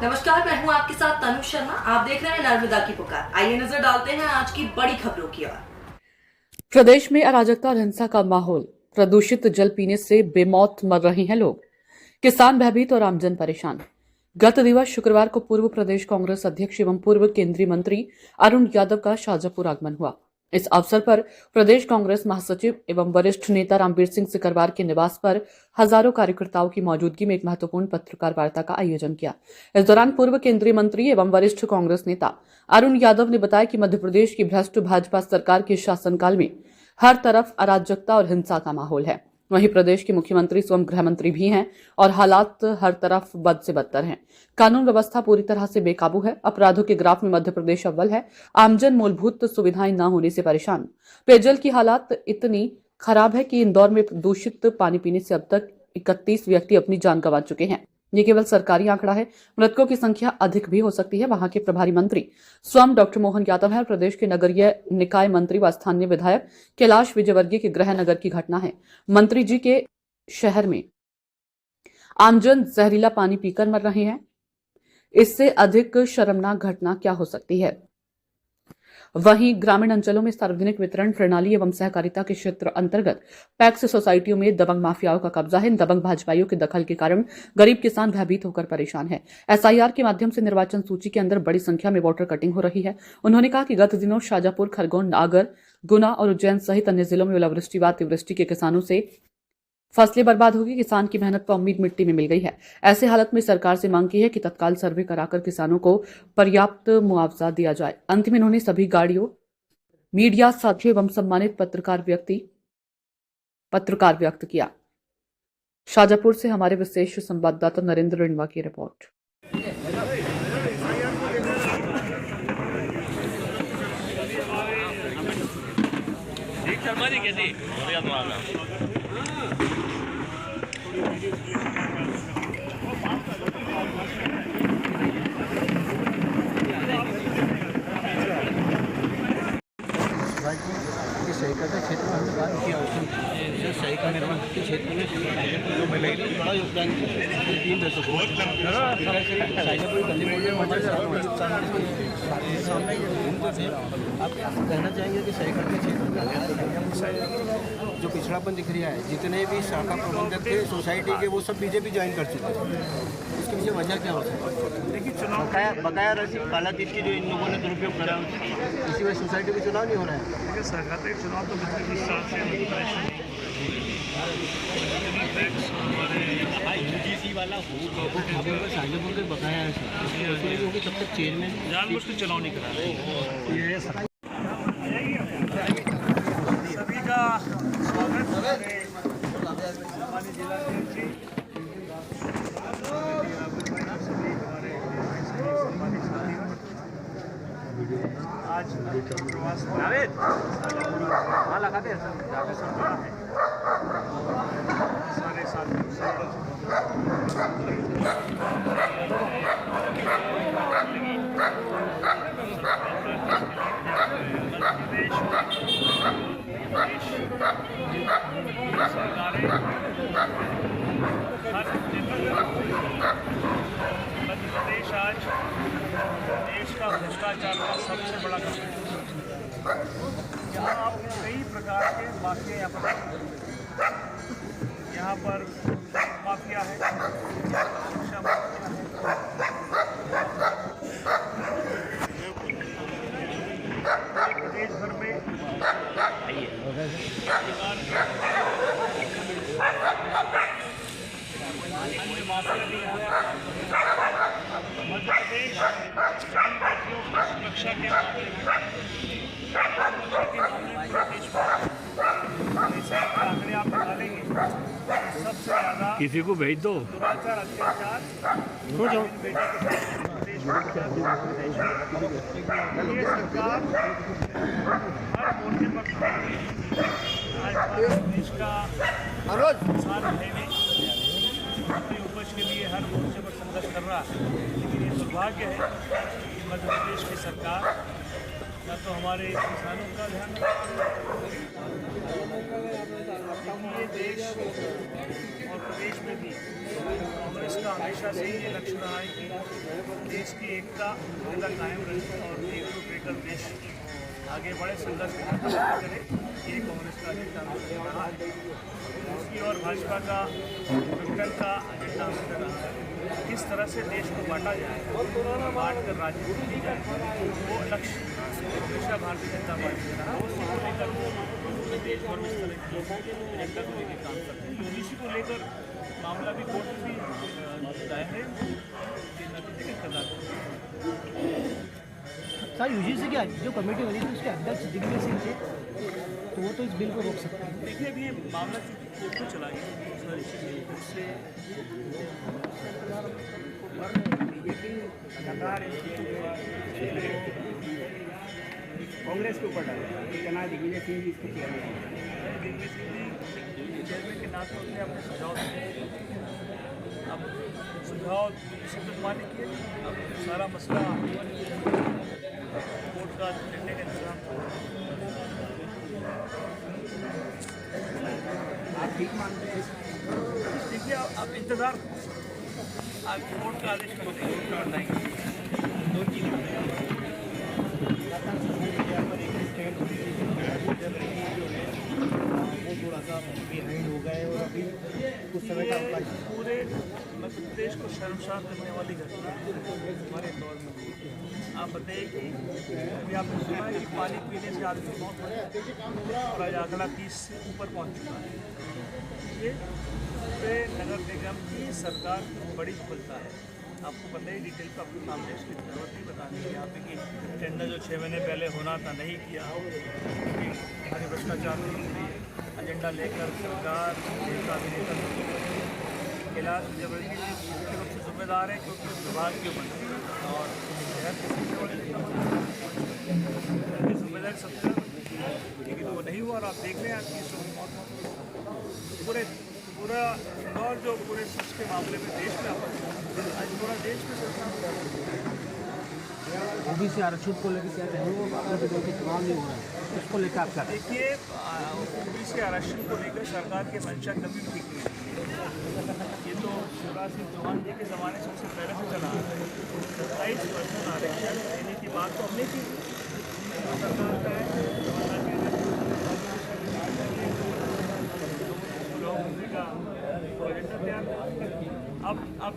नमस्कार, मैं हूं आपके साथ तनु शर्मा। आप देख रहे हैं नर्मदा की पुकार। आइए नजर डालते हैं आज की बड़ी खबरों की ओर। प्रदेश में अराजकता और हिंसा का माहौल। प्रदूषित जल पीने से बेमौत मर रहे हैं लोग। किसान भयभीत और आमजन परेशान। गत दिवस शुक्रवार को पूर्व प्रदेश कांग्रेस अध्यक्ष एवं पूर्व केंद्रीय मंत्री अरुण यादव का शाजापुर आगमन हुआ। इस अवसर पर प्रदेश कांग्रेस महासचिव एवं वरिष्ठ नेता रामवीर सिंह सिकरवार के निवास पर हजारों कार्यकर्ताओं की मौजूदगी में एक महत्वपूर्ण पत्रकार वार्ता का आयोजन किया। इस दौरान पूर्व केंद्रीय मंत्री एवं वरिष्ठ कांग्रेस नेता अरुण यादव ने बताया कि मध्य प्रदेश की भ्रष्ट भाजपा सरकार के शासनकाल में हर तरफ अराजकता और हिंसा का माहौल है। वहीं प्रदेश के मुख्यमंत्री स्वयं गृह मंत्री भी हैं और हालात हर तरफ बद से बदतर हैं। कानून व्यवस्था पूरी तरह से बेकाबू है। अपराधों के ग्राफ में मध्य प्रदेश अव्वल है। आमजन मूलभूत सुविधाएं न होने से परेशान। पेयजल की हालात इतनी खराब है कि इंदौर में दूषित पानी पीने से अब तक 31 व्यक्ति अपनी जान गंवा चुके हैं। ये केवल सरकारी आंकड़ा है। मृतकों की संख्या अधिक भी हो सकती है। वहां के प्रभारी मंत्री स्वयं डॉक्टर मोहन यादव है। प्रदेश के नगरीय निकाय मंत्री व स्थानीय विधायक कैलाश विजयवर्गीय के गृह नगर की घटना है। मंत्री जी के शहर में आमजन जहरीला पानी पीकर मर रहे हैं। इससे अधिक शर्मनाक घटना क्या हो सकती है। वहीं ग्रामीण अंचलों में सार्वजनिक वितरण प्रणाली एवं सहकारिता के क्षेत्र अंतर्गत पैक्स सोसाइटियों में दबंग माफियाओं का कब्जा है। इन दबंग भाजपाइयों के दखल के कारण गरीब किसान भयभीत होकर परेशान है। एसआईआर के माध्यम से निर्वाचन सूची के अंदर बड़ी संख्या में वोटर कटिंग हो रही है। उन्होंने कहा कि गत दिनों शाजापुर, खरगोन, नागर, गुना और उज्जैन सहित अन्य जिलों में ओलावृष्टि व अतिवृष्टि के किसानों से फसलें बर्बाद होगी। किसान की मेहनत पर उम्मीद मिट्टी में मिल गई है। ऐसे हालत में सरकार से मांग की है कि तत्काल सर्वे कराकर किसानों को पर्याप्त मुआवजा दिया जाए। अंत में उन्होंने सभी गाड़ियों, मीडिया साथियों एवं सम्मानित पत्रकार व्यक्त किया। शाजापुर से हमारे विशेष संवाददाता नरेंद्र रिंवा की रिपोर्ट। सही का क्षेत्र में हमने काम किया। उसमें सही का निर्माण के क्षेत्र में जो महिलाएं बड़ा योगदान टीम आप कहना चाहेंगे कि सही के क्षेत्र में जो पिछड़ापन दिख रहा है, जितने भी शाखा प्रबंधक थे सोसाइटी के, वो सब बीजेपी ज्वाइन कर चुके हैं। इसके पीछे वजह क्या हो सकती है? देखिए, चुनाव बकाया रसीद कालातीत की जो इन लोगों ने दुरुपयोग करा, इसी वजह सोसाइटी में चुनाव नहीं हो रहा है। देखिए, सरकारी चुनाव तो बिल्कुल इस साल से शाजापुर के बकाया है तब तक चेयरमैन जानबूझ के चुनाव नहीं करा रहे। सभी का स्वागत है। हमारे जिला आज प्रवास सारे साथियों से मध्य प्रदेश आज देश का भ्रष्टाचार का सबसे बड़ा घटक है। यहाँ आप कई प्रकार के माफिया यहाँ पर माफिया है, शिक्षा माफिया है। प्रदेश भर में माफिया भी है। मध्य प्रदेश बेटियों की सुरक्षा के मामले में आप निकालेंगे, सबसे ज्यादा किसी को भेज दो। दुराचार, अत्याचार बेटी के ये सरकार हर मोर्चे पर आज देश का किसान है अपनी उपज के लिए हर मोर्चे पर संघर्ष कर रहा है। लेकिन ये दुर्भाग्य है कि मध्य प्रदेश की सरकार न तो हमारे किसानों का ध्यान रखती है, देश और प्रदेश में भी कांग्रेस का हमेशा से ये लक्ष्य रहा है कि देश की एकता कायम रहे और एकजुट रहकर देश आगे बढ़े, संघर्ष करे, ये कांग्रेस का एजेंडा में रहा है। उसकी और भाजपा का विघटन का एजेंडा में रहा है। किस तरह से देश को बांटा जाए, बांट कर राजनीति की जाए, वो लक्ष्य हमेशा भारतीय जनता पार्टी का रहा। उसी को लेकर वो देश भर में इस तरह की एजेंडा को लेकर काम करते हैं। यूजीसी को लेकर मामला भी कोर्ट में भी दायर है कि नतीजे के खिलाफ। सर यूजीसी की जो कमेटी बनी थी उसके अध्यक्ष दिग्विजय सिंह थे, तो वो तो इस बिल को रोक सकते हैं। देखिए अभी ये मामला चूँकि कोर्ट में चला गया, सारी चीज़ें उससे बीजेपी लगातार कांग्रेस के ऊपर डाला जना दिग्विजय सिंह जी इसके चेयरमैन। दिग्विजय सिंह जी चेयरमैन के नाते उसने अपने सुझाव दिए। अब सुझाव मान्य किए, अब सारा मसला कोर्ट का निर्णय के इंतजाम। आप ठीक मानते हैं? देखिए अब इंतज़ार, आज कोर्ट का आदेश बताएंगे। दो चीज़ें वो थोड़ा सा बिहाइंड हो गए और अभी कुछ समय का अवकाश पूरे मध्य प्रदेश को शर्मसार करने वाली घटना हमारे दौर में हुई। आप बताइए कि अभी आपने सुना है कि पानी पीने से आदमी मौत हो जाए और आज आंकड़ा 30 से ऊपर पहुंच चुका है। ये पूरे नगर निगम की सरकार की बड़ी विफलता है। आपको पता ही डिटेल का आपको नाम देश की जरूरत नहीं बताने की यहाँ पे कि टेंडर जो 6 महीने पहले होना था नहीं किया, हमारे भ्रष्टाचार एजेंडा लेकर सरकार नेता अभिनेता खिलाफ जबरदस्ती मुख्य रूप से जिम्मेदार है क्योंकि विभाग के ऊपर और जिम्मेदारी सबसे लेकिन वो नहीं हुआ और आप देख रहे हैं आपकी पूरा इंदौर जो पूरे सच के मामले में देश में आज पूरा देश में ओबीसी आरक्षण को लेकर क्या कहेंगे? बाबा के दौर के चुनाव नहीं हो रहा है, उसको लेकर आप क्या? देखिए ओबीसी आरक्षण को लेकर सरकार के मंशा कभी ठीक नहीं। ये तो शिवराज सिंह चौहान जी के ज़माने से सबसे पहले से चला आ रहा है। 27% आरक्षण देने की बात तो हमने की सरकार का है। अब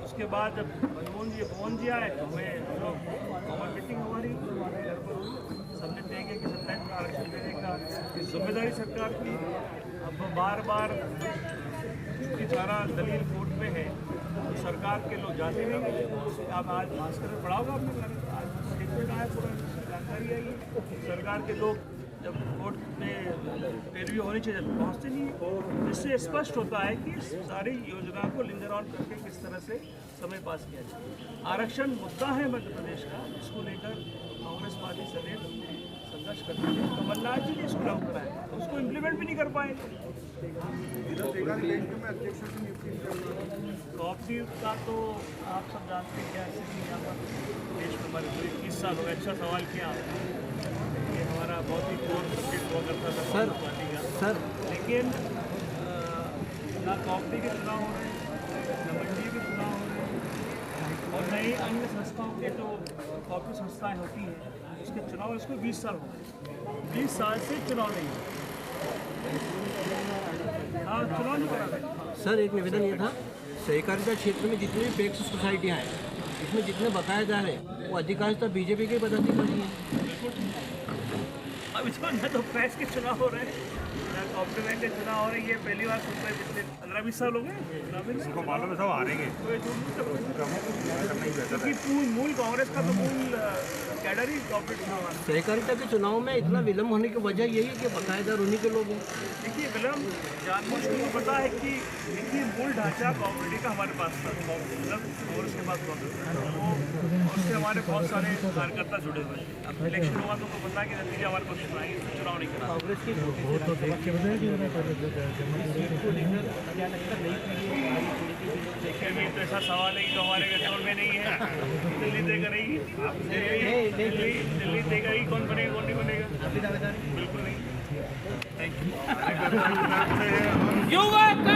उसके बाद जब मोहन जी आए तो हमें कॉमन मीटिंग हमारी घर पर हुई। सबने तय किया कि 27 का आरक्षण देने का जिम्मेदारी सरकार की। अब बार बार चूँकि सारा दलील कोर्ट में है तो सरकार के लोग जाते नहीं। आप आज भास्कर में पढ़ा होगा आपने, आज स्टेटमेंट आया, पूरा जानकारी आई। सरकार के लोग जब कोर्ट में पैरवी होनी चाहिए जब पहुँचते नहीं, जिससे स्पष्ट होता है कि सारी योजना को लिंगर ऑन करके किस तरह से समय पास किया जाए। आरक्षण मुद्दा है मध्य प्रदेश का, जिसको लेकर कांग्रेस पार्टी सदैव संघर्ष करती है। कमलनाथ जी ने इसको लागू कराया, उसको इम्प्लीमेंट भी नहीं कर पाए। कॉपी का तो आप सब जानते हैं क्या स्थिति यहाँ पर देश में हमारे पूरे 30 साल हो गए। अच्छा सवाल किया आपने। ये हमारा बहुत ही कोर सब्जेक्ट हुआ करता था सर, पार्टी का सर लेकिन ना कॉपी के चुनाव हो रहे हैं, न मंडी के चुनाव हो रहे हैं और न ही अन्य संस्थाओं के जो कॉपी संस्थाएं होती हैं उसके चुनाव इसको 20 साल हो गए। 20 साल से चुनाव नहीं हुआ। हाँ, चुनाव नहीं करा गया। सर एक निवेदन ये था, सहकारिता क्षेत्र में जितनी भी पैक्स सोसाइटियाँ हैं इसमें जितने बकाए जा रहे हैं वो अधिकांशतः बीजेपी के पदाधिकारी हैं। अब इसमें न तो प्रेस के चुनाव हो रहे हैं, न कॉम्प्लीमेंट के चुनाव हो रहे हैं। ये पहली बार सुन रहे हैं, पिछले 15-20 साल हो गए। मालूम है सब हारेंगे क्योंकि मूल कांग्रेस का तो मूल कैडर ही कॉर्पोरेट चुनाव। सहकारिता के चुनाव में इतना विलम्ब होने की वजह यही है कि बकायेदार उन्हीं के लोग हैं। देखिए विलम्ब जानबूझ के पता है कि देखिए मूल ढांचा कॉम्युनिटी का हमारे पास था, मतलब कांग्रेस के पास उससे हमारे बहुत सारे कार्यकर्ता जुड़े हुए हैं। अब इलेक्शन हुआ तो पता है कि नतीजे हमारे पास आएंगे, चुनाव नहीं करा। कांग्रेस की देखिए अभी तो ऐसा सवाल है कि हमारे कंट्रोल में नहीं है। दिल्ली तय करेगी, दिल्ली तय करेगी कौन बनेगा कौन नहीं बनेगा। बिल्कुल नहीं। Thank you.